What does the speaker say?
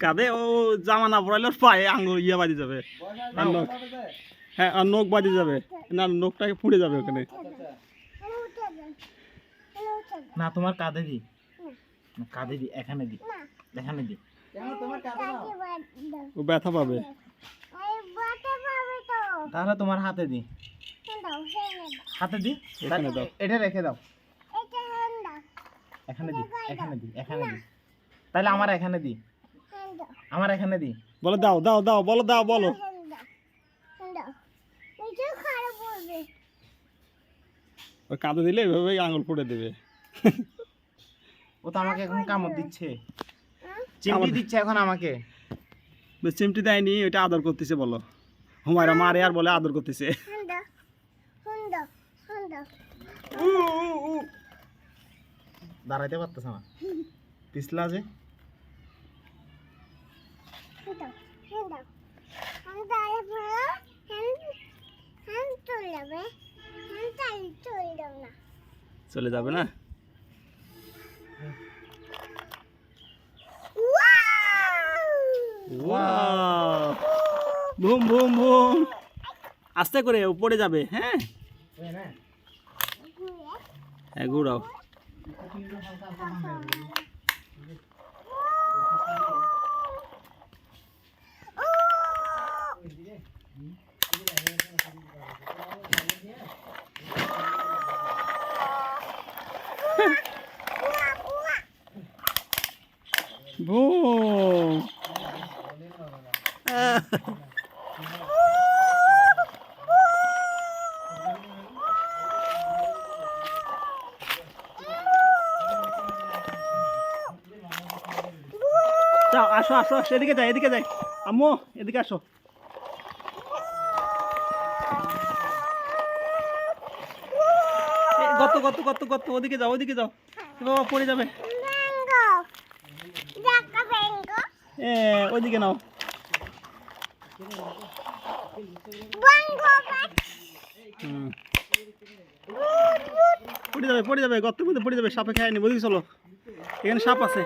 কাঁধে ও জামা না পড়াইলে পায়ে আঙুল ইয়া বাজি যাবে, হ্যাঁ আর নখ বাজি যাবে, না নখটাকে পুড়ে যাবে ওখানে। না তোমার কাঁধে দি, কাঁধে দি, এখানে দি, এখানে দি। ও ব্যথা পাবে। তাহলে তোমার হাতে দি, হাতে দি, এখানে দাও, এটা রেখে দাও, এখানে দি, এখানে দি, এখানে দি। তাহলে আমার এখানে দি, আমার এখানে দি। বলো দাও দাও দাও, বলো দাও, বলো। ওই কাঁধে দিলে এভাবে আঙুল পুড়ে দেবে। ও তো আমাকে এখন কামড় দিচ্ছে, চিমটি দিচ্ছে এখন আমাকে। চিমটি দেয়নি, ওইটা আদর করতেছে বলো। হুমায়রা মারে আর বলে আদর করতেছে। দাঁড়াইতে পারতেছে না, পিছলা যে। চলে যাবে না? বুম বুম বুম, আস্তে করে পড়ে যাবে। হ্যাঁ হ্যাঁ, ঘুরাও। বুম, যাও, আসো আসো, এদিকে যাই, এদিকে যাই। আম্মু এদিকে আসো। গত গত গত গত, ওদিকে যাও, ওদিকে যাও, বাবা পড়ে যাবে। ওইদিকে নাও। পড়ে যাবে, পড়ে যাবে, গর্তের মধ্যে পড়ে যাবে, সাপে খেয়ে নি। ওদিকে চলো, এখানে সাপ আছে।